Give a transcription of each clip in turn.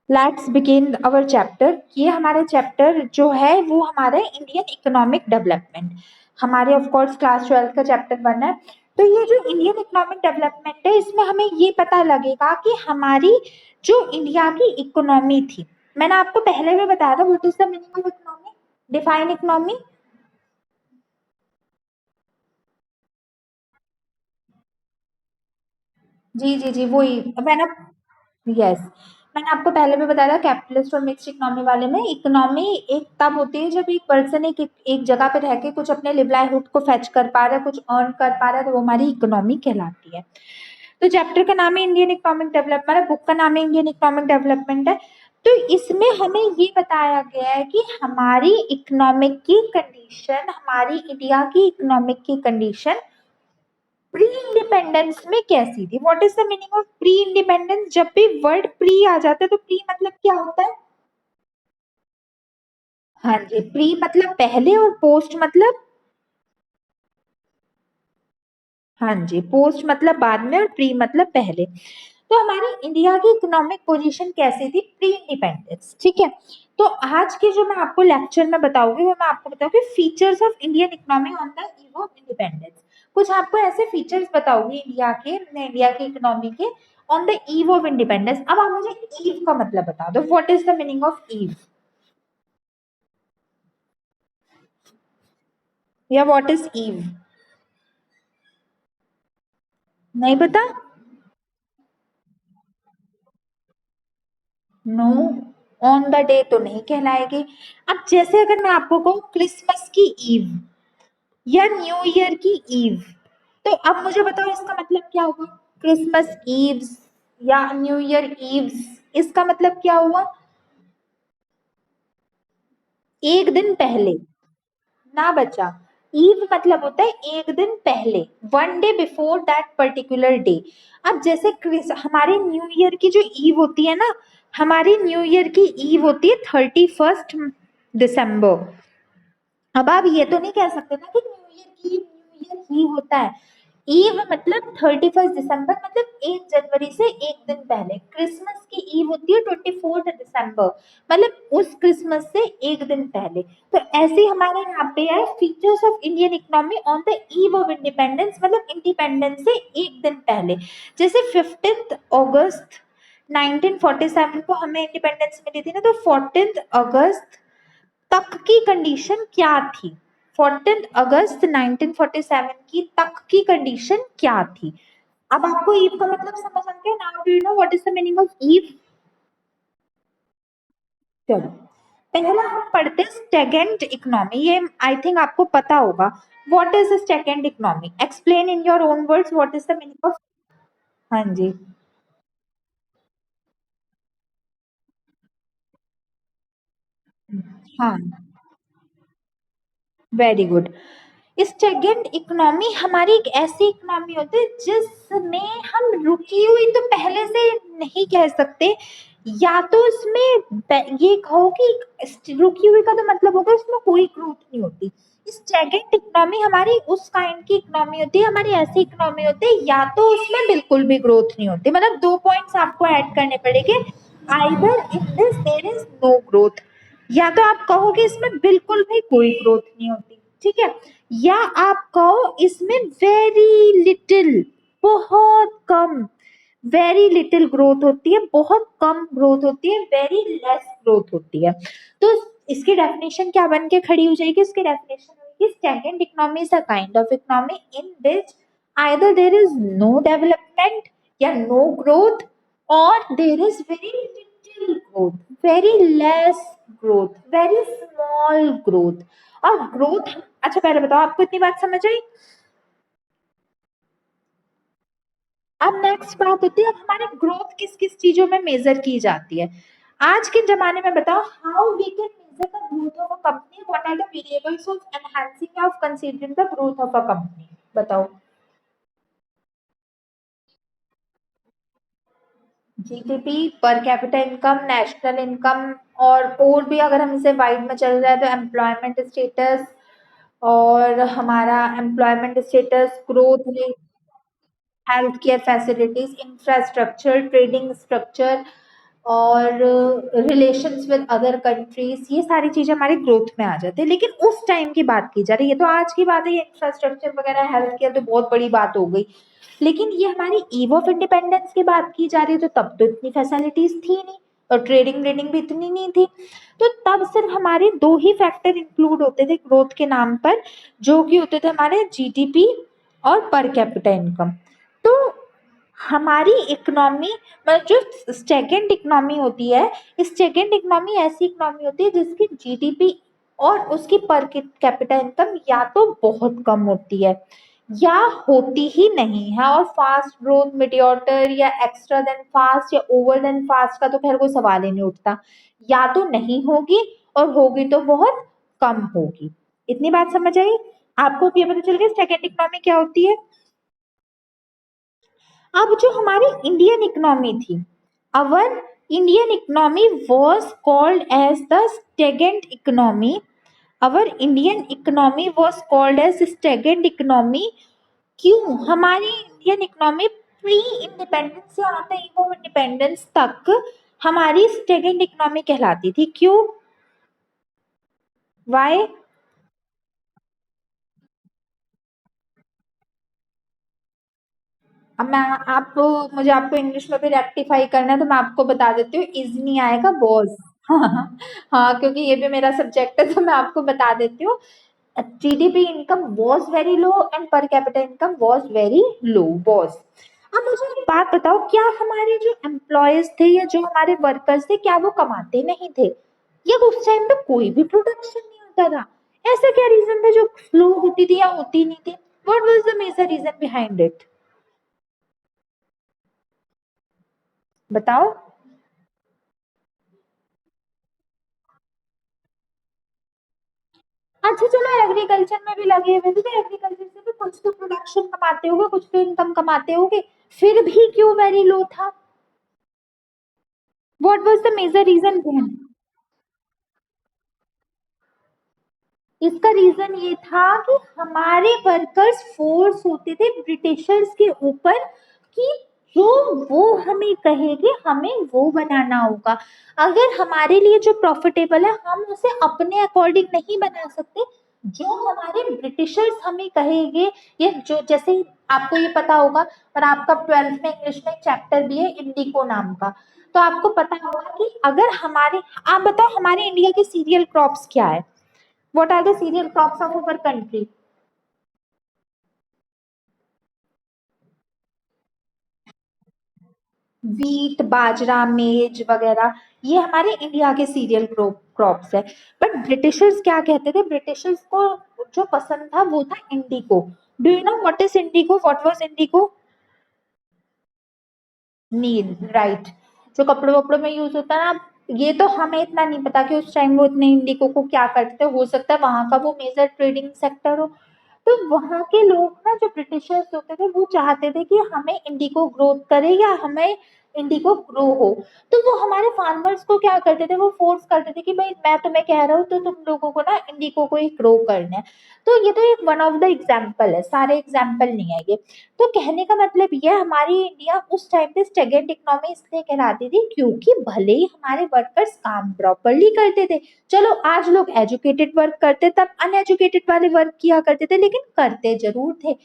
Let's begin our chapter. ये हमारे chapter जो है वो हमारे इंडियन इकोनॉमिक डेवलपमेंट, हमारे ऑफ कोर्स क्लास 12 का चैप्टर 1 है। तो ये जो इंडियन इकोनॉमिक डेवलपमेंट है इसमें हमें ये पता लगेगा कि हमारी जो इंडिया की इकोनॉमी थी, मैंने आपको पहले भी बताया था what is the meaning of economy, define economy. जी जी जी, वही मैंने, यस, मैंने आपको पहले भी बताया था कैपिटलिस्ट और मिक्स्ड इकोनॉमी वाले में। इकोनॉमी एक तब होती है जब एक पर्सन एक जगह पे रह के कुछ अपने लिवलाइहुड को फेच कर पा रहा है, कुछ अर्न कर पा रहा है, तो वो हमारी इकोनॉमी कहलाती है। तो चैप्टर का नाम है इंडियन इकोनॉमिक डेवलपमेंट, बुक का नाम है इंडियन इकोनॉमिक डेवलपमेंट है। तो इसमें हमें ये बताया गया है कि हमारी इकोनॉमिक की कंडीशन, हमारी इंडिया की इकोनॉमिक की कंडीशन प्री इंडिपेंडेंस में कैसी थी। What is the meaning of pre independence? जब भी वर्ड प्री आ जाता है तो प्री मतलब क्या होता है? हाँ जी, प्री मतलब पहले और पोस्ट मतलब, हाँ जी, पोस्ट मतलब बाद में और प्री मतलब पहले। तो हमारी इंडिया की इकोनॉमिक पोजीशन कैसी थी प्री इंडिपेंडेंस, ठीक है। तो आज के जो मैं आपको लेक्चर में बताऊंगी वो मैं आपको बताऊंगी features of Indian economy on the eve of independence. कुछ आपको ऐसे फीचर्स बताऊंगी इंडिया के, इंडिया की इकोनॉमी के on the eve of independence. अब आप मुझे ईव का मतलब बता दो, what is the meaning of eve, या व्हाट इज ईव? नहीं पता? नो, ऑन द डे तो नहीं कहलाएगी। अब जैसे अगर मैं आपको कहूँ क्रिसमस की ईव या न्यू ईयर की ईव, तो अब मुझे बताओ इसका मतलब क्या होगा? क्रिसमस ईव्स या न्यू ईयर ईव्स, इसका मतलब क्या हुआ? एक दिन पहले, ना बचा। ईव मतलब होता है एक दिन पहले, one day before that particular day. अब जैसे हमारे न्यू ईयर की जो ईव होती है ना, हमारी न्यू ईयर की ईव होती है 31 दिसंबर। अब आप ये तो नहीं कह सकते ना कि न्यू ईयर ही होता है। ईव मतलब 31 दिसंबर, मतलब 1 जनवरी से एक दिन पहले। क्रिसमस की ईव होती है 24 दिसंबर, मतलब उस क्रिसमस से एक दिन पहले। तो ऐसे हमारे यहाँ पे है features of Indian economy on the eve of independence, मतलब इंडिपेंडेंस से एक दिन पहले। जैसे 15 अगस्त 1947 को हमें इंडिपेंडेंस मिली थी ना, तो 14 अगस्त तक की कंडीशन क्या थी? 14 अगस्त 1947 की तक की कंडीशन क्या थी? अब आपको ईव का मतलब समझ आ गया? Now do you know what is the meaning of eve? चलो, पहला हम पढ़ते हैं स्टेगेंट इकोनॉमी। ये आई थिंक आपको पता होगा। What is stagnant economy? Explain in your own words what is the meaning of. हाँ जी, हाँ, वेरी गुड। स्टेगनेंट इकोनॉमी हमारी एक ऐसी इकोनॉमी होती है जिसमें हम रुकी हुई तो पहले से नहीं कह सकते, या तो इसमें ये कहो कि रुकी हुई का तो मतलब होगा इसमें कोई ग्रोथ नहीं होती। स्टेगनेंट इकोनॉमी हमारी उस काइंड की इकोनॉमी होती है, हमारी ऐसी इकोनॉमी होती है या तो उसमें बिल्कुल भी ग्रोथ नहीं होती, मतलब दो पॉइंट्स आपको ऐड करने पड़ेंगे। Either in this there is no growth, या तो आप कहो कि इसमें बिल्कुल भी कोई ग्रोथ नहीं होती, ठीक है, या आप कहो इसमें वेरी लिटिल, बहुत कम, वेरी लिटिल ग्रोथ होती है, बहुत कम ग्रोथ होती है, वेरी लेस ग्रोथ होती है। तो इसकी डेफिनेशन क्या बन के खड़ी हो जाएगी? इसकी डेफिनेशन होगी stagnant economy is a kind of economy in which either there is no development या no growth, or there is very little growth, very less growth, very small growth। और ग्रोथ, अच्छा पहले बताओ आपको इतनी बात समझ आई? अब नेक्स्ट बात होती है हमारी ग्रोथ किस किस चीजों में मेजर की जाती है। आज के जमाने में बताओ how we can measure the growth of a company, what are the variables of enhancing of considering the growth of a company, बताओ। GDP, per capita income, national income, और भी अगर हम इसे वाइड में चल जाए तो एम्प्लॉयमेंट स्टेटस, और हमारा employment status, growth rate, health care facilities, infrastructure, trading structure, और रिलेशंस विद अदर कंट्रीज, ये सारी चीजें हमारी ग्रोथ में आ जाती है। लेकिन उस टाइम की बात की जा रही है, ये तो आज की बात है, ये इंफ्रास्ट्रक्चर वगैरह हेल्थ केयर तो बहुत बड़ी बात हो गई। लेकिन ये हमारी ईव ऑफ इंडिपेंडेंस की बात की जा रही है, तो तब तो इतनी फैसिलिटीज थी नहीं और ट्रेडिंग रेडिंग भी इतनी नहीं थी। तो तब सिर्फ हमारे दो ही फैक्टर इंक्लूड होते थे ग्रोथ के नाम पर, जो कि होते थे हमारे जीडीपी और पर कैपिटा इनकम। तो हमारी इकोनॉमी मतलब जो सेकेंड इकोनॉमी होती है, इस सेकेंड इकोनॉमी ऐसी इकोनॉमी होती है जिसकी जीडीपी और उसकी पर कैपिटा इनकम या तो बहुत कम होती है या होती ही नहीं है, और फास्ट ग्रोथ, मीडियोटर या एक्स्ट्रा देन फास्ट या ओवर देन फास्ट का तो खैर कोई सवाल ही नहीं उठता। या तो नहीं होगी और होगी तो बहुत कम होगी। इतनी बात समझ आई? आपको ये पता चल गया सेकेंड इकोनॉमी क्या होती है? अब जो हमारी इंडियन इकोनॉमी थी, our Indian economy was called as the stagnant economy. Our Indian economy was called as stagnant economy. क्यों? हमारी इंडियन इकोनॉमी प्री इंडिपेंडेंस से आता है इंडिपेंडेंस तक हमारी स्टेगेंट इकोनॉमी कहलाती थी। क्यों? वाई? अब मैं आप मुझे आपको इंग्लिश में भी रेक्टिफाई करना है तो मैं आपको बता देती हूँ, इज नहीं आएगा, वॉज। हाँ, हाँ, क्योंकि ये भी मेरा सब्जेक्ट है तो मैं आपको बता देती हूँ। GDP income was very low and per capita income was very low, was. अब मुझे एक बात बताओ, क्या हमारे जो एम्प्लॉयज थे या जो हमारे वर्कर्स थे, क्या वो कमाते नहीं थे? या उस टाइम पे कोई भी प्रोडक्शन नहीं होता था? ऐसा क्या रीजन था जो स्लो होती थी या होती नहीं थी? What was the major reason behind it? बताओ। अच्छा चलो, एग्रीकल्चर में भी लगे हुए थे तो एग्रीकल्चर से भी कुछ तो प्रोडक्शन कमाते होगे, कुछ तो इनकम कमाते होगे, फिर भी क्यों वेरी लो था? What was the major reason? इसका रीजन ये था कि हमारे वर्कर्स फोर्स होते थे ब्रिटिशर्स के ऊपर कि जो वो हमें कहेंगे हमें वो बनाना होगा। अगर हमारे लिए जो प्रॉफिटेबल है हम उसे अपने अकॉर्डिंग नहीं बना सकते, जो हमारे ब्रिटिशर्स हमें कहेंगे। ये जो जैसे आपको ये पता होगा, और आपका 12th में इंग्लिश में एक चैप्टर भी है इंडिको नाम का, तो आपको पता होगा कि अगर हमारे, आप बताओ हमारे इंडिया के सीरियल क्रॉप्स क्या है? What are the cereal crops of our country? Wheat, बाजरा, मेज वगैरह, ये हमारे इंडिया के सीरियल क्रॉप्स है। बट ब्रिटिशर्स क्या कहते थे? ब्रिटिशर्स को जो पसंद था वो था indigo. Do you know what is indigo? What was indigo? नील, राइट। जो कपड़े वपड़ों में यूज होता है ना। ये तो हमें इतना नहीं पता कि उस टाइम वो इतने इंडिको को क्या करते थे, हो सकता है वहां का वो मेजर ट्रेडिंग सेक्टर हो। तो वहां के लोग ना, जो ब्रिटिशर्स होते थे, वो चाहते थे कि हमें इंडिको ग्रोथ करे या हमें इंडिको ग्रो हो। तो वो हमारे फार्मर्स को क्या करते थे, वो फोर्स करते थे कि भाई मैं तुम्हें कह रहा हूँ तो तुम लोगों को ना इंडिको को ही ग्रो करना है। तो ये तो एक वन ऑफ द एग्जाम्पल है, सारे एग्जाम्पल नहीं है ये। तो कहने का मतलब ये है, हमारी इंडिया उस टाइम पे स्टेगेंट इकोनॉमी इसलिए कहलाती थी क्योंकि भले ही हमारे वर्कर्स काम प्रॉपरली करते थे, चलो आज लोग एजुकेटेड वर्क करते, तब अनएजुकेटेड वाले वर्क किया करते थे, लेकिन करते जरूर थे।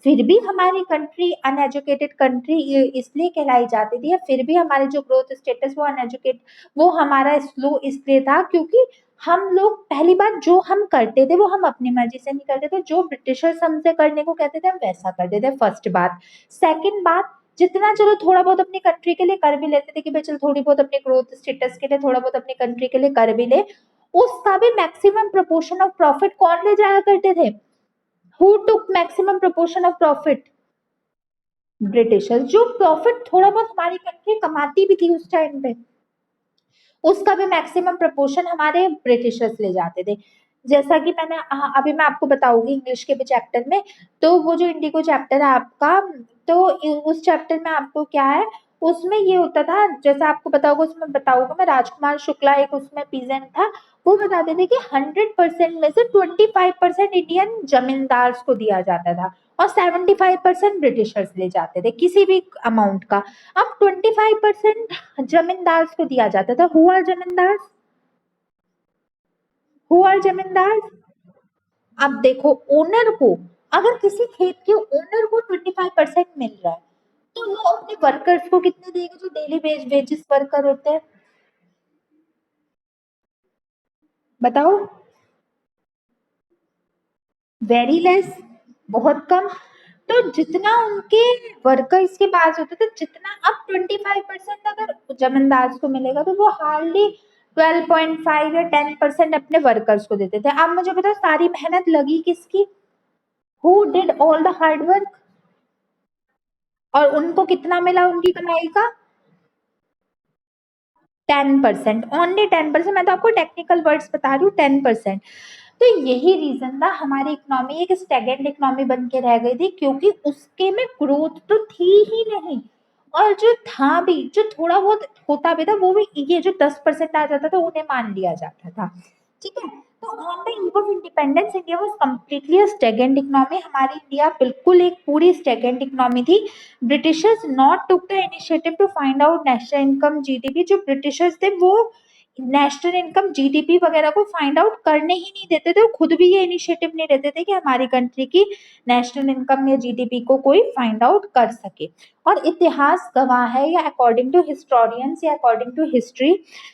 फिर भी हमारी कंट्री अनएजुकेटेड कंट्री इसलिए कहलाई जाती थी, या फिर भी हमारे जो ग्रोथ स्टेटस वो अनएजुकेट, वो हमारा स्लो इसलिए था क्योंकि हम लोग, पहली बात, जो हम करते थे वो हम अपनी मर्जी से नहीं करते थे, जो ब्रिटिशर्स हमसे करने को कहते थे हम वैसा करते थे, फर्स्ट बात। सेकंड बात, जितना चलो थोड़ा बहुत अपनी कंट्री के लिए कर भी लेते थे कि भाई चलो थोड़ी बहुत अपने ग्रोथ स्टेटस के लिए थोड़ा बहुत अपनी कंट्री के लिए कर भी ले, उसका भी मैक्सिमम प्रोपोर्शन ऑफ प्रॉफिट कौन ले जाया करते थे? Who took maximum proportion of profit? Britishers. जो प्रॉफिट थोड़ा बहुत हमारी कंट्री कमाती भी थी उस टाइम पे, उसका भी मैक्सिमम प्रपोर्शन हमारे ब्रिटिशर्स ले जाते थे। जैसा कि मैंने, हाँ, अभी मैं आपको बताऊंगी इंग्लिश के भी चैप्टर में। तो वो जो इंडिको चैप्टर है आपका, तो उस चैप्टर में आपको क्या है, उसमें ये होता था, जैसा आपको पता होगा उसमें बताऊंगा मैं, राजकुमार शुक्ला एक उसमें पीजेंट था। वो बताते थे कि 100% में से 25% इंडियन जमींदार को दिया जाता था, और 75% ब्रिटिशर्स ले जाते थे किसी भी अमाउंट का। अब 25% जमींदार को दिया जाता था। हु आर जमींदार? हु आर जमींदार? अब देखो, ओनर को, अगर किसी खेत के ओनर को 25% मिल रहा है, तो वो अपने वर्कर्स को कितने देगा, जो डेली वेजेस वर्कर होते हैं? बताओ। वेरी लेस, बहुत कम। तो जितना उनके वर्कर्स के पास होता था, जितना अब 25% अगर जमींदार को मिलेगा, तो वो हार्डली 12.5 या 10% अपने वर्कर्स को देते थे। अब मुझे बताओ, सारी मेहनत लगी किसकी? Who did all the hard work? और उनको कितना मिला उनकी कमाई का? 10%, ओनली 10%। मैं तो आपको टेक्निकल वर्ड्स बता रही हूँ, 10%। तो यही रीजन था हमारी इकोनॉमी एक स्टेगनेंट इकोनॉमी बन के रह गई थी, क्योंकि उसके में ग्रोथ तो थी ही नहीं। और जो था भी, जो थोड़ा बहुत होता भी था, वो भी ये जो 10% आ जाता था, उन्हें मान लिया जाता था। ठीक है। तो on the eve of independence, India was completely a stagnant economy. हमारी इंडिया बिल्कुल एक पूरी स्टेगनेंट इकोनॉमी थी। Britishers not took the initiative to find out national income, GDP. जो ब्रिटिशर्स थे, वो नेशनल इनकम, जीडीपी वगैरह को फाइंड आउट करने ही नहीं देते थे। वो खुद भी ये इनिशिएटिव नहीं लेते थे कि हमारी कंट्री की नेशनल इनकम या जीडीपी को कोई फाइंड आउट कर सके। और इतिहास गवाह है, या अकॉर्डिंग टू हिस्टोरियंस या अकॉर्डिंग टू हिस्ट्री,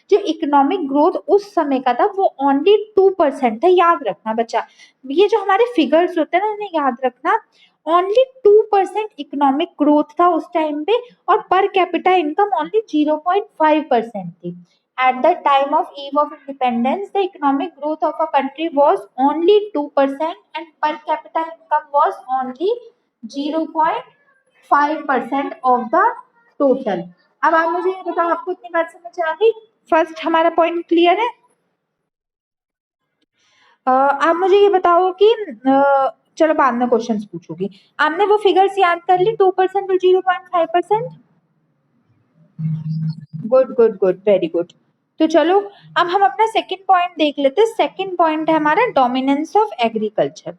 जो इकोनॉमिक ग्रोथ उस समय का था, वो ओनली 2% था। याद रखना बच्चा, ये जो हमारे फिगर्स होते हैं ना, उन्हें याद रखना। ओनली 2% इकोनॉमिक ग्रोथ था उस टाइम पे, और पर कैपिटा इनकम ओनली 0.5% थी। At the time of eve of independence, the economic growth of a country was only 2% and per capita income was only 0.5% of the total. अब आप मुझे ये बताओ, आपको इतनी बात समझ आ गई? फर्स्ट हमारा पॉइंट क्लियर है। आप मुझे ये बताओ कि चलो बाद में क्वेश्चंस पूछूंगी। आपने वो फिगर्स याद कर ली, 2% और 0.5%? Good good good, very good. तो चलो, अब हम अपना सेकंड पॉइंट देख लेते हैं। सेकंड पॉइंट है हमारा डोमिनेंस ऑफ एग्रीकल्चर।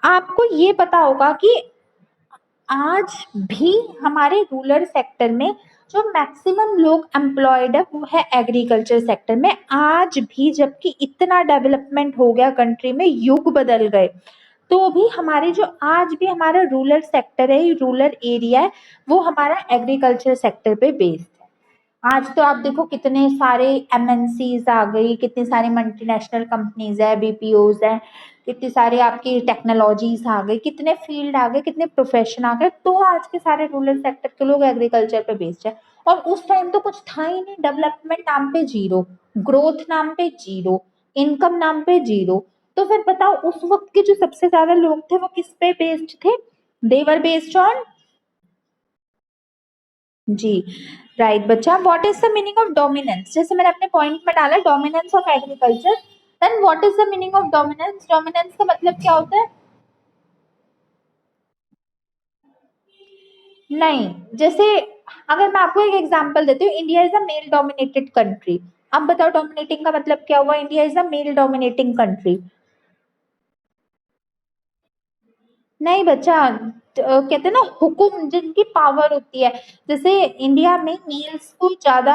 आपको ये पता होगा कि आज भी हमारे रूरल सेक्टर में जो मैक्सिमम लोग एम्प्लॉयड है, वो है एग्रीकल्चर सेक्टर में। आज भी, जबकि इतना डेवलपमेंट हो गया कंट्री में, युग बदल गए, तो भी हमारे जो आज भी हमारा रूरल सेक्टर है, रूरल एरिया है, वो हमारा एग्रीकल्चर सेक्टर पे बेस्ड है। आज तो आप देखो, कितने सारे एमएनसीज आ गई, कितनी सारी मल्टीनेशनल कंपनीज है, बीपीओज है, कितनी सारी आपकी टेक्नोलॉजीज आ गई, कितने फील्ड आ गए, कितने प्रोफेशन आ गए। तो आज के सारे रूरल सेक्टर के लोग एग्रीकल्चर पे बेस्ड है। और उस टाइम तो कुछ था ही नहीं। डेवलपमेंट नाम पे जीरो, ग्रोथ नाम पे जीरो, इनकम नाम पे जीरो। तो फिर बताओ, उस वक्त के जो सबसे ज्यादा लोग थे, वो किस पे बेस्ड थे? देवर बेस्ड ऑन, जी, राइट बच्चा। What is the meaning of dominance? जैसे मैंने अपने पॉइंट में डाला, dominance of agriculture. Then what is the meaning of dominance? Dominance का मतलब क्या होता है? नहीं, जैसे अगर मैं आपको एक एग्जांपल देती हूँ, India is a male dominated country. अब बताओ, डोमिनेटिंग का मतलब क्या हुआ? India is a male dominating country. नहीं बच्चा, कहते हैं ना, हुकुम जिनकी पावर होती है। जैसे इंडिया में मेल्स को ज्यादा,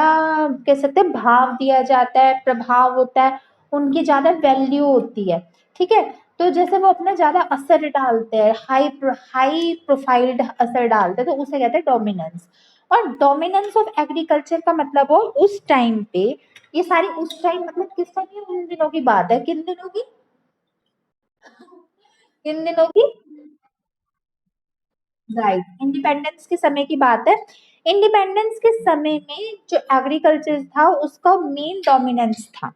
कह सकते हैं, भाव दिया जाता है, प्रभाव होता है, उनकी ज्यादा वैल्यू होती है। ठीक है। तो जैसे वो अपना ज्यादा असर डालते हैं, हाई प्रोफाइल्ड असर डालते हैं, तो उसे कहते हैं डोमिनेंस। और डोमिनेंस ऑफ एग्रीकल्चर का मतलब हो, उस टाइम पे, ये सारी उस टाइम मतलब किस टाइम की? उन दिनों की बात है। किन दिनों की? किन दिनों की? राइट, इंडिपेंडेंस के समय की बात है। इंडिपेंडेंस के समय में जो एग्रीकल्चर था, उसका मेन डोमिनेंस था।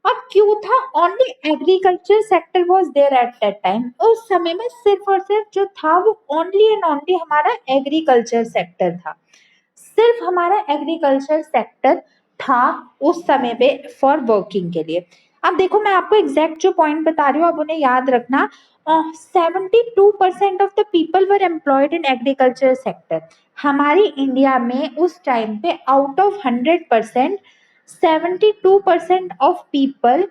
और क्यों था? Only agriculture sector was there at that time. उस समय में सिर्फ और सिर्फ जो था, वो ओनली एंड ओनली हमारा एग्रीकल्चर सेक्टर था। सिर्फ हमारा एग्रीकल्चर सेक्टर था उस समय पे फॉर वर्किंग के लिए। अब देखो, मैं आपको एग्जैक्ट जो पॉइंट बता रही हूँ, अब उन्हें याद रखना। 72% of the people were employed in agriculture sector. हमारी इंडिया में उस टाइम पे out of 100%, 72% of people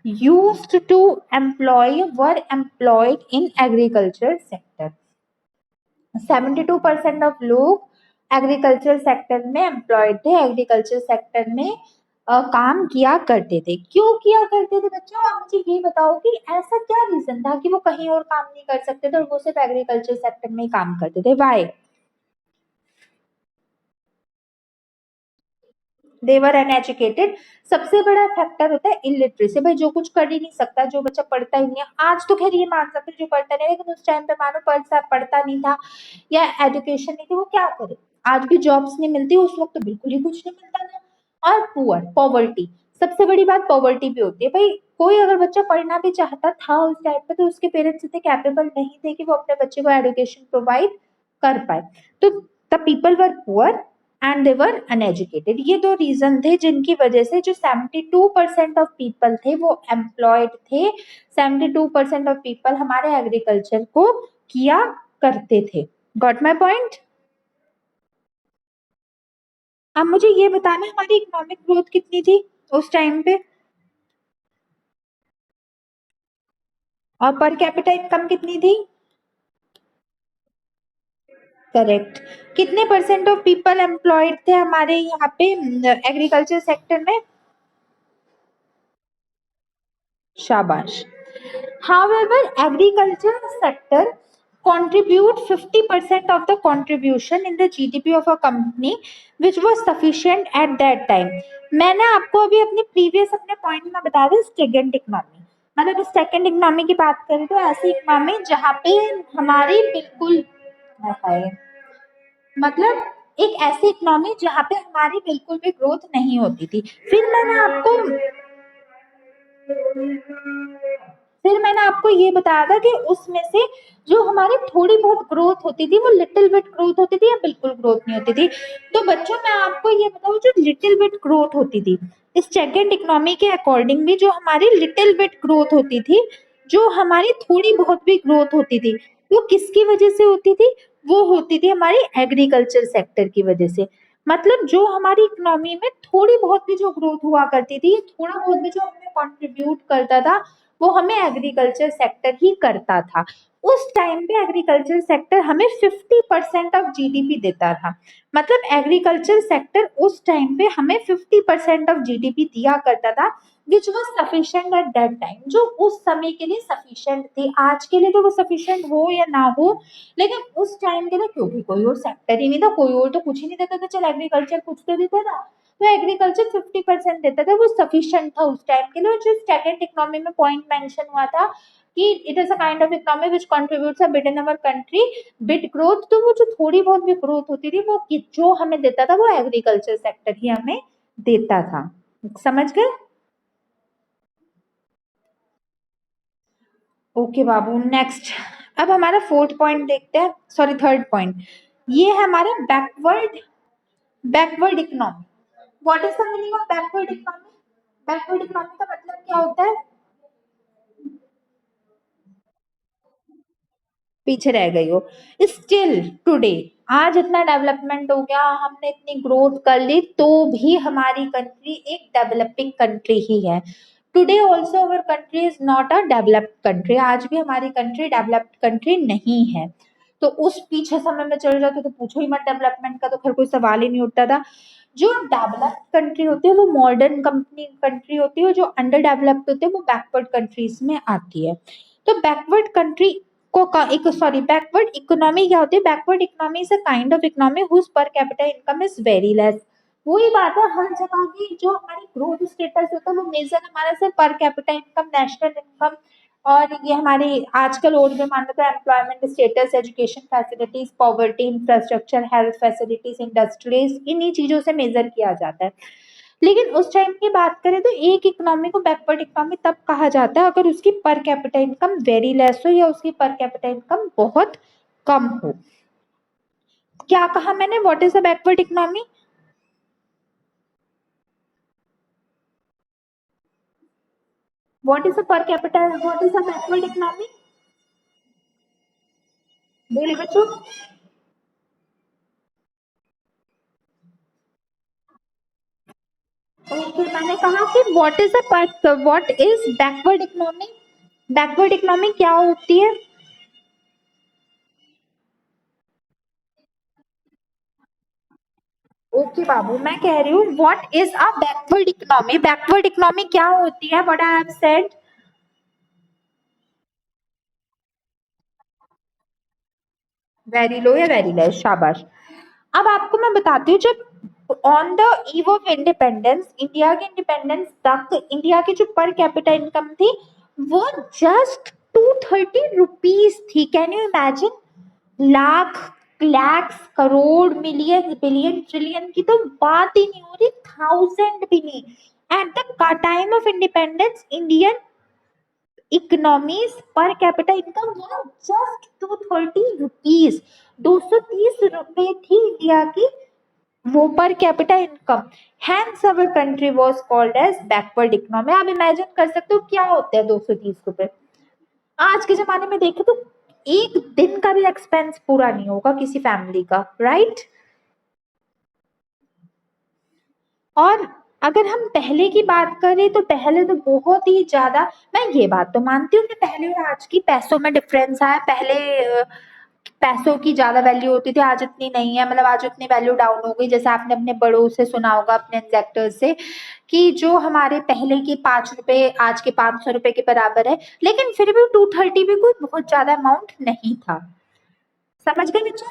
used to employ were employed in agriculture sector. 72% of लोग एग्रीकल्चर सेक्टर में एम्प्लॉयड थे, एग्रीकल्चर सेक्टर में काम किया करते थे। क्यों किया करते थे बच्चों, आप मुझे ये बताओ कि ऐसा क्या रीजन था कि वो कहीं और काम नहीं कर सकते थे और वो सिर्फ एग्रीकल्चर सेक्टर में ही काम करते थे? वाई? देवर अनएजुकेटेड। सबसे बड़ा फैक्टर होता है इलिटरेसी। भाई जो कुछ कर ही नहीं सकता, जो बच्चा पढ़ता ही नहीं है, आज तो खैर ये मान सकते जो पढ़ता नहीं, लेकिन उस टाइम पे मानो पढ़ता नहीं था या एजुकेशन नहीं थी, वो क्या करे? आज भी जॉब्स नहीं मिलती, उस वक्त तो बिल्कुल ही कुछ नहीं मिलता था। और पुअर, पॉवर्टी, सबसे बड़ी बात पॉवर्टी भी होती है। भाई कोई अगर बच्चा पढ़ना भी चाहता था उस टाइम पे, तो उसके पेरेंट्स इतने कैपेबल नहीं थे कि वो अपने बच्चे को एजुकेशन प्रोवाइड कर पाए। तो the people were poor and they were uneducated. ये दो रीजन थे जिनकी वजह से जो 72% ऑफ पीपल थे वो एम्प्लॉयड थे। 72% ऑफ पीपल हमारे एग्रीकल्चर को किया करते थे। Got my point? अब मुझे ये बताना हमारी इकोनॉमिक ग्रोथ कितनी थी उस टाइम पे, और पर कैपिटा इनकम कितनी थी? करेक्ट। कितने परसेंट ऑफ पीपल एम्प्लॉयड थे हमारे यहाँ पे एग्रीकल्चर सेक्टर में? शाबाश। However, agriculture sector contribute 50% of the contribution in the GDP of a company, which was sufficient at that time. मैंने आपको अभी अपनी प्रीवियस अपने पॉइंट में बता दी स्टेगेंट इकोनॉमी, मतलब सेकेंड इकोनॉमी की बात करें तो ऐसी इकोनॉमी जहाँ पे हमारी बिल्कुल है, मतलब एक ऐसी इकोनॉमी जहाँ पे हमारी बिल्कुल भी ग्रोथ नहीं होती थी। फिर मैंने आपको ये बताया था कि उसमें से जो हमारी थोड़ी बहुत ग्रोथ होती थी वो लिटिल बिट ग्रोथ होती थी या बिल्कुल ग्रोथ नहीं होती थी। तो बच्चों मैं आपको ये बताऊं, जो लिटिल बिट ग्रोथ होती थी इस सेकेंड इकोनॉमी के अकॉर्डिंग भी, जो हमारी लिटिल बिट ग्रोथ होती थी, जो हमारी थोड़ी बहुत भी ग्रोथ होती थी, वो किसकी वजह से होती थी? वो होती थी हमारी एग्रीकल्चर सेक्टर की वजह से। मतलब जो हमारी इकोनॉमी में थोड़ी बहुत भी जो ग्रोथ हुआ करती थी, थोड़ा बहुत भी जो हमें कंट्रीब्यूट करता था, वो हमें एग्रीकल्चर सेक्टर ही करता था। उस टाइम पे एग्रीकल्चर सेक्टर हमें 50% ऑफ जीडीपी देता था। मतलब एग्रीकल्चर सेक्टर उस टाइम पे हमें 50% ऑफ जीडीपी दिया करता था, which was sufficient eight that time, जो उस समय के लिए सफिशियंट थी। आज के लिए तो वो सफिशियंट हो या ना हो, लेकिन उस टाइम के लिए क्योंकि कोई और सेक्टर ही नहीं था, कोई और तो कुछ ही नहीं देता था, चल एग्रीकल्चर कुछ तो देता था, तो एग्रीकल्चर 50% देता था, वो सफिशियंट था उस टाइम के लिए। जो सेकेंड इकोनॉमी में पॉइंट मेंशन हुआ था कि it is a kind of economy which contributes a bit in our country bit growth, तो वो जो थोड़ी बहुत भी ग्रोथ होती थी वो जो हमें देता था वो एग्रीकल्चर सेक्टर ही हमें देता था। समझ गए? ओके बाबू, नेक्स्ट। अब हमारा फोर्थ पॉइंट देखते हैं, सॉरी थर्ड पॉइंट। ये है हमारा backward backward economy. What is the meaning of backward economy? Backward economy का मतलब क्या होता है? पीछे रह गई हो। स्टिल टुडे, आज इतना डेवलपमेंट हो गया, हमने इतनी ग्रोथ कर ली, तो भी हमारी कंट्री एक डेवलपिंग कंट्री ही है। Today also our country is not a developed country. आज भी हमारी कंट्री डेवलप्ड कंट्री नहीं है। तो उस पीछे समय में चले जाते तो पूछो ही मत, डेवलपमेंट का तो खैर कोई सवाल ही नहीं उठता था। जो डेवलप्ड कंट्री होती है वो मॉडर्न कंपनी कंट्री होती है, जो अंडर डेवलप्ड होती है वो बैकवर्ड कंट्रीज में आती है। तो बैकवर्ड कंट्री को एक सॉरी बैकवर्ड इकोनॉमी क्या होती है? Backward economy is a kind of economy whose per capita income is very less. वही बात है, हर जगह की जो हमारी ग्रोथ स्टेटस होता है वो मेजर हमारा सिर्फ पर कैपिटा इनकम, नेशनल इनकम, और ये हमारे आजकल और भी मान लो तो employment status, education facilities, poverty, infrastructure, health facilities, industries, इन्हीं चीजों से मेजर किया जाता है। लेकिन उस टाइम की बात करें तो एक इकोनॉमी को बैकवर्ड इकोनॉमी तब कहा जाता है अगर उसकी पर कैपिटा इनकम वेरी लेस हो या उसकी पर कैपिटा इनकम बहुत कम हो। क्या कहा मैंने? What is the backward economy? What is the per capita, what is the backward economy? बोले बच्चों। ओके, मैंने कहा कि what is backward economy? Backward economy क्या होती है? ओके बाबू, मैं कह रही हूँ what is a backward economy? Backward economy क्या होती है? What I have said. Very low या वेरी लेस, शाबाश। अब आपको मैं बताती हूँ, जब on the eve of independence, India के इंडिपेंडेंस तक इंडिया की जो पर कैपिटा इनकम थी वो जस्ट 230 रुपीज थी। Can you imagine? Lakh, lakhs, crore, million, billion, trillion की तो बात ही नहीं हो रही, थाउजेंड भी नहीं। At the time of independence Indian economy's per capita income वो जस्ट 230 रुपीज, 230 रुपए थी इंडिया की वो per capita income. Hence our country was called as backward economy. आप इमेजिन कर सकते हो क्या होते हैं 230 रुपए? आज के जमाने में देखें तो एक दिन का भी एक्सपेंस पूरा नहीं होगा किसी फैमिली का, राइट? और अगर हम पहले की बात करें तो पहले तो बहुत ही ज्यादा, मैं ये बात तो मानती हूँ कि पहले और आज की पैसों में डिफरेंस आया। पहले पैसों की ज्यादा वैल्यू होती थी, आज इतनी नहीं है। मतलब आज उतनी वैल्यू डाउन हो गई। जैसे आपने अपने बड़ों से सुना होगा, अपने एग्जैक्टर्स से, कि जो हमारे पहले के 5 रुपए आज के 500 रुपए के बराबर है। लेकिन फिर भी 230 भी कोई बहुत ज्यादा अमाउंट नहीं था। समझ गए बच्चे?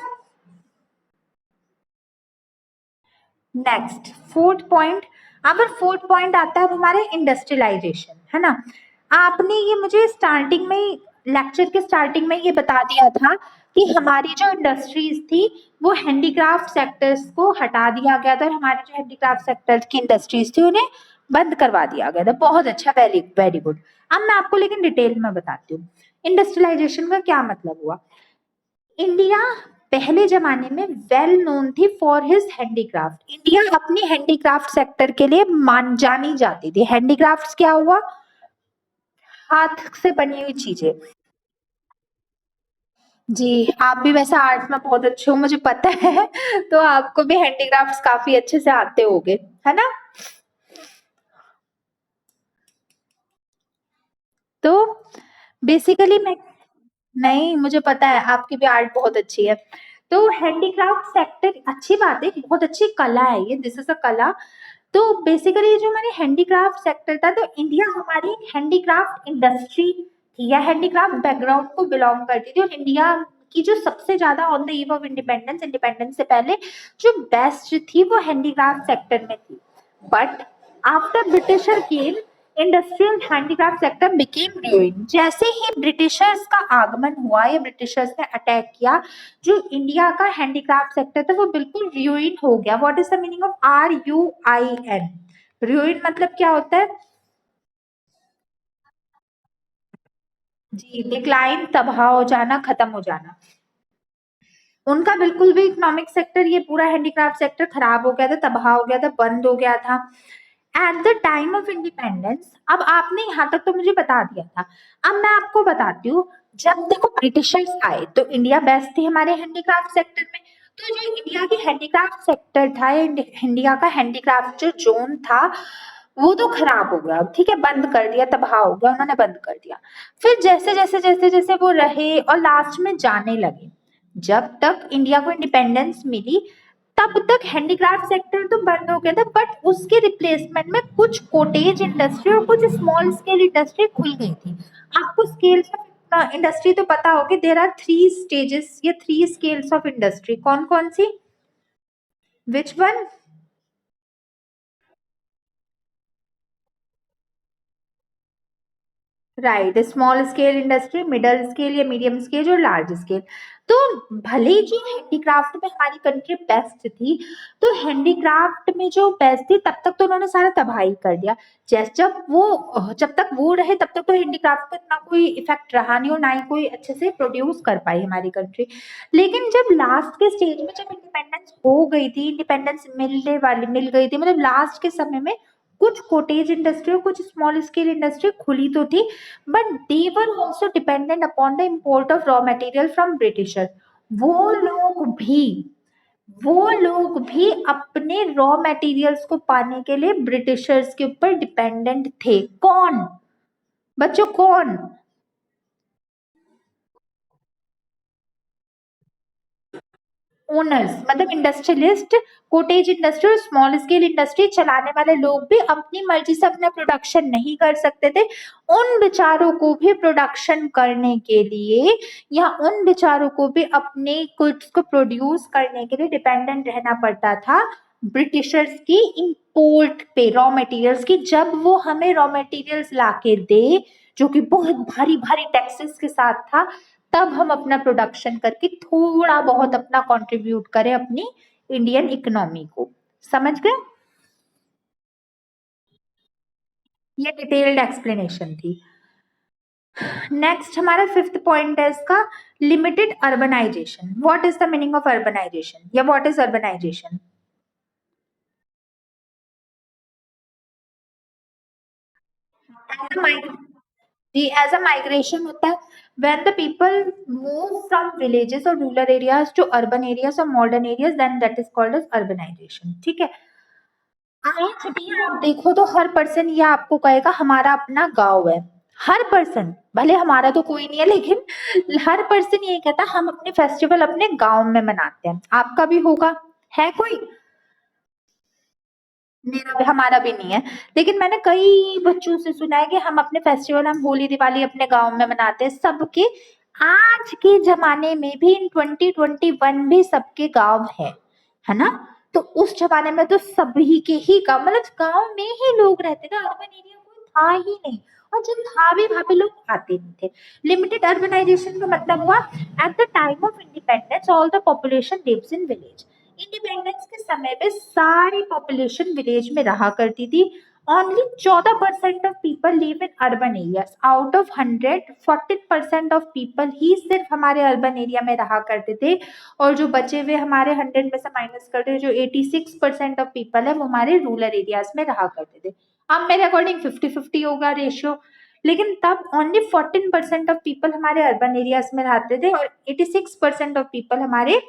Next, fourth point. अगर फोर्थ पॉइंट आता है अब हमारे इंडस्ट्रियलाइजेशन, है ना? आपने ये मुझे स्टार्टिंग में ही, लेक्चर के स्टार्टिंग में ये बता दिया था कि हमारी जो इंडस्ट्रीज थी वो हैंडीक्राफ्ट सेक्टर्स को हटा दिया गया था, और हमारे जो हैंडीक्राफ्ट सेक्टर की इंडस्ट्रीज थी उन्हें बंद करवा दिया गया था। बहुत अच्छा, वेरी वेरी गुड। अब मैं आपको लेकिन डिटेल में बताती हूँ इंडस्ट्रियलाइजेशन का क्या मतलब हुआ। इंडिया पहले जमाने में वेल नोन थी फॉर हिज हैंडीक्राफ्ट। इंडिया अपनी हैंडीक्राफ्ट सेक्टर के लिए मान जानी जाती थी। हैंडीक्राफ्ट्स क्या हुआ? हाथ से बनी हुई चीजें। जी, आप भी वैसे आर्ट में बहुत अच्छे हो मुझे पता है, तो आपको भी हैंडीक्राफ्ट्स काफी अच्छे से आते होंगे, है ना? तो बेसिकली मैं, नहीं मुझे पता है आपकी भी आर्ट बहुत अच्छी है। तो हैंडीक्राफ्ट सेक्टर अच्छी बात है, बहुत अच्छी कला है ये, दिस इज अ कला। तो बेसिकली जो हमारे हैंडीक्राफ्ट सेक्टर था, तो इंडिया हमारी हैंडीक्राफ्ट इंडस्ट्री थी या हैंडीक्राफ्ट बैकग्राउंड को बिलोंग करती थी। और इंडिया की जो सबसे ज्यादा on the eve of independence, independence से पहले जो बेस्ट थी वो हैंडीक्राफ्ट सेक्टर में थी। But after britisher came, industrial handicraft sector became ruined। जैसे ही ब्रिटिशर्स का आगमन हुआ या ब्रिटिशर्स ने अटैक किया, जो इंडिया का हैंडीक्राफ्ट सेक्टर था वो बिल्कुल ruin हो गया। What is the meaning of RUIN? ruin मतलब क्या होता है? जी, डिक्लाइन, तबाह हो जाना, खत्म हो जाना। उनका बिल्कुल भी इकोनॉमिक सेक्टर, ये पूरा हैंडीक्राफ्ट सेक्टर खराब हो गया था, तबाह हो गया था, बंद हो गया था। Eight the time of independence, अब आपने यहाँ तक तो मुझे बता दिया था, अब मैं आपको बताती हूँ। जब देखो ब्रिटिशर्स आए तो इंडिया बेस्ट थी हमारे हैंडीक्राफ्ट सेक्टर में। तो जो इंडिया की हैंडीक्राफ्ट सेक्टर था, इंडिया का हैंडीक्राफ्ट जो जोन था वो तो खराब हो गया, ठीक है, बंद कर दिया, तबाह हो गया, उन्होंने बंद कर दिया। फिर जैसे जैसे जैसे जैसे वो रहे और लास्ट में जाने लगे। जब तक इंडिया को इंडिपेंडेंस मिली तब तक हैंडीक्राफ्ट सेक्टर तो बंद हो गया था, बट उसके रिप्लेसमेंट में कुछ कोटेज इंडस्ट्री और कुछ स्मॉल स्केल इंडस्ट्री खुल गई थी। आपको स्केल्स ऑफ इंडस्ट्री तो पता होगी, देर आर 3 स्टेजेस या 3 स्केल्स ऑफ इंडस्ट्री। कौन कौन सी? Which one? Right, small scale industry, middle scale या मीडियम स्केल और लार्ज स्केल। तो भले ही जो हैंडीक्राफ्ट में हमारी कंट्री बेस्ट थी, तो हैंडीक्राफ्ट में जो बेस्ट थी तब तक तो उन्होंने सारा तबाही कर दिया। जैसे जब तक वो रहे तब तक तो हैंडीक्राफ्ट पे इतना कोई इफेक्ट रहा नहीं और ना ही कोई अच्छे से प्रोड्यूस कर पाई हमारी कंट्री। लेकिन जब लास्ट के स्टेज में, जब इंडिपेंडेंस हो गई थी, इंडिपेंडेंस मिल गई थी, मतलब लास्ट के समय में कुछ कोटेज इंडस्ट्री और कुछ स्मॉल स्केल इंडस्ट्री खुली तो थी, but they were also dependent upon the import of raw material from britisher. वो लोग भी वो लोग भी अपने रॉ मटेरियल्स को पाने के लिए ब्रिटिशर्स के ऊपर डिपेंडेंट थे। कौन बच्चों, कौन? ओनर्स मतलब इंडस्ट्रियलिस्ट, कोटेज इंडस्ट्री और स्मॉल स्केल इंडस्ट्री चलाने वाले लोग भी अपनी मर्जी से अपना प्रोडक्शन नहीं कर सकते थे। उन बेचारों को भी प्रोडक्शन करने के लिए या उन बेचारों को भी अपने गुड्स को प्रोड्यूस करने के लिए डिपेंडेंट रहना पड़ता था ब्रिटिशर्स की इंपोर्ट पे, रॉ मटेरियल्स की। जब वो हमें रॉ मटेरियल्स लाके दे, जो कि बहुत भारी भारी टैक्सेस के साथ था, तब हम अपना प्रोडक्शन करके थोड़ा बहुत अपना कंट्रीब्यूट करें अपनी इंडियन इकोनॉमी को। समझ गए? ये डिटेल्ड एक्सप्लेनेशन थी। नेक्स्ट हमारा फिफ्थ पॉइंट है इसका, limited urbanization. What is the meaning of urbanization या व्हाट इज अर्बनाइजेशन? जी, एज अ माइग्रेशन होता है when the people move from villages or rural areas to urban areas or modern areas, then that is called as urbanization। ठीक है। आज भी आप देखो तो हर पर्सन ये आपको कहेगा हमारा अपना गांव है। हर पर्सन, भले हमारा तो कोई नहीं है, लेकिन हर पर्सन ये कहता है हम अपने फेस्टिवल अपने गांव में मनाते हैं। आपका भी होगा, है कोई? मेरा भी, हमारा भी नहीं है। लेकिन मैंने कई बच्चों से सुना है कि हम अपने फेस्टिवल, हम होली दिवाली अपने गांव में मनाते हैं सबके। आज के जमाने में भी इन 2021 भी सबके गांव है ना? तो उस जमाने में तो सभी के ही गांव, मतलब गांव में ही लोग रहते थे, अर्बन एरिया कोई था ही नहीं। और जब था भी वहां पे लोग आते नहीं थे। लिमिटेड अर्बनाइजेशन का मतलब हुआ at the time of independence all the population lives in village. Independence के समय पे सारी पॉपुलेशन विलेज में रहा करती थी। Only 14% of people live in urban areas. Out of 100, 14% of people ही सिर्फ हमारे अर्बन एरिया में रहा करते थे। और जो बचे हुए हमारे 100 में से माइनस करते, जो 86% ऑफ पीपल है वो हमारे रूरल एरियाज में रहा करते थे। अब मेरे अकॉर्डिंग 50-50 होगा रेशियो। लेकिन तब ओनली 14% ऑफ पीपल हमारे अर्बन एरियाज में रहते थे और 86% ऑफ पीपल हमारे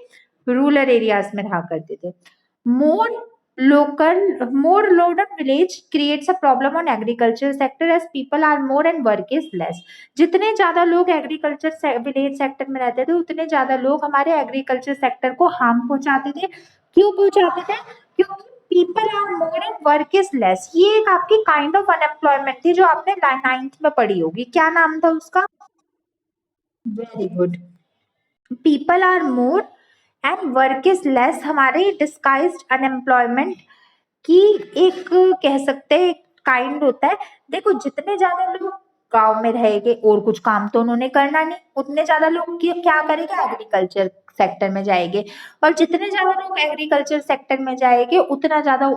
रूरल एरियाज में रहा करते थे। मोर local more load on village creates a problem on agriculture sector as people are more and work is less। जितने ज्यादा लोग एग्रीकल्चर विलेज सेक्टर में रहते थे उतने ज्यादा लोग हमारे एग्रीकल्चर सेक्टर को हार्म पहुंचाते थे। क्यों पहुंचाते थे? क्योंकि people are more and work is less. ये एक आपकी काइंड ऑफ अनएम्प्लॉयमेंट थी जो आपने 9th में पढ़ी होगी। क्या नाम था उसका? Very good. People are more and work is less हमारे डिस्गाइज्ड अनएम्प्लॉयमेंट की एक, कह सकते हैं, काइंड होता है। देखो जितने ज्यादा लोग गांव में रहेंगे और कुछ काम तो उन्होंने करना नहीं, उतने ज्यादा लोग क्या करेंगे? एग्रीकल्चर सेक्टर में जाएंगे। और जितने ज्यादा लोग एग्रीकल्चर सेक्टर में जाएंगे उतना ज्यादा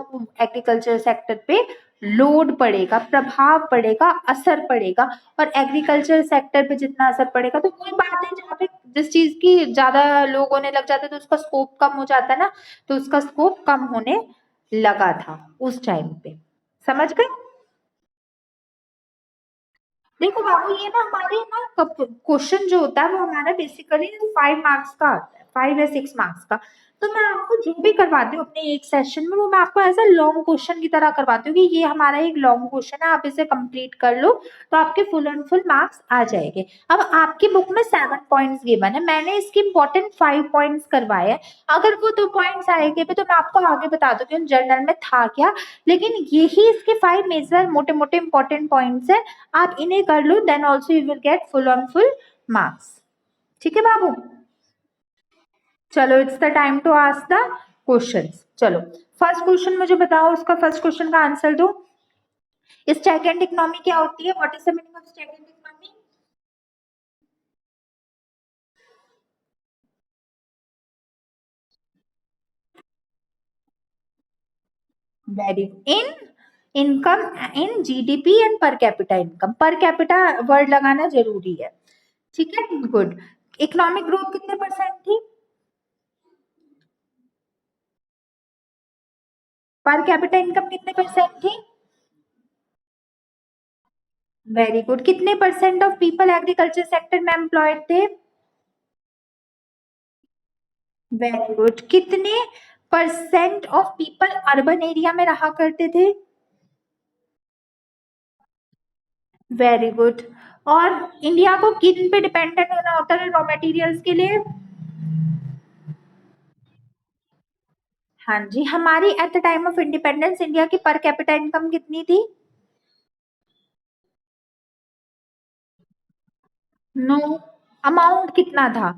एग्रीकल्चर सेक्टर पे लोड पड़ेगा, प्रभाव पड़ेगा, असर पड़ेगा। और एग्रीकल्चर सेक्टर पे जितना असर पड़ेगा तो कोई बात है, जहाँ पे जिस चीज की ज्यादा लोग होने लग जाते तो उसका स्कोप कम हो जाता है ना। तो उसका स्कोप कम होने लगा था उस टाइम पे। समझ गए? देखो बाबू, ये ना हमारे ना क्वेश्चन जो होता है वो हमारा बेसिकली 5 मार्क्स का आता है, 5 या 6 मार्क्स का। तो मैं आपको जो भी करवाती हूँ अपने एक सेशन में वो मैं आपको एज अ लॉन्ग क्वेश्चन की तरह करवाती हूँ कि ये हमारा एक लॉन्ग क्वेश्चन है, आप इसे कंप्लीट कर लो तो आपके फुल एंड फुल मार्क्स आ जाएंगे। अब आपकी बुक में 7 पॉइंट्स गिवन है, मैंने इसके इम्पोर्टेंट 5 पॉइंट्स करवाए हैं। अगर वो 2 पॉइंट्स आएंगे भी तो मैं आपको आगे बता दूंगी जर्नल में था क्या। लेकिन यही इसके 5 मेजर मोटे मोटे इंपॉर्टेंट पॉइंट्स है। आप इन्हें कर लो, then also you will get full on full marks. ठीक है बाबू? चलो it's the time to ask the questions. चलो फर्स्ट क्वेश्चन मुझे बताओ, उसका फर्स्ट क्वेश्चन का आंसर दो। स्टैगनेंट इकोनॉमी क्या होती है? What is the meaning of stagnant economy? Very in income, in GDP and per capita income. Per capita word लगाना जरूरी है। ठीक है, गुड। इकोनॉमिक ग्रोथ कितने परसेंट थी? पर कैपिटा इनकम कितने परसेंट थी? Very good. कितने percent of people agriculture sector में एम्प्लॉयड थे? Very good. कितने percent of people urban area में रहा करते थे? Very good. और इंडिया को किन पे डिपेंडेंट होना होता है रॉ मटेरियल्स के लिए? हाँ जी। हमारी eight the time of independence India की पर कैपिटा इनकम कितनी थी? नो। अमाउंट कितना था?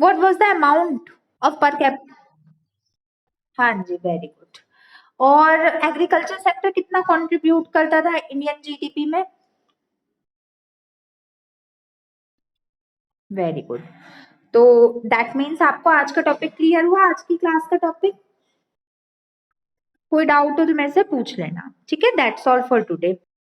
What was the amount of पर कैप? हाँ जी, वेरी गुड। और एग्रीकल्चर सेक्टर कितना कंट्रीब्यूट करता था इंडियन जीडीपी में? Very good. तो दैट मीन्स आपको आज का टॉपिक क्लियर हुआ, आज की क्लास का टॉपिक? कोई डाउट हो तो मेरे से पूछ लेना, ठीक है? That's all for today.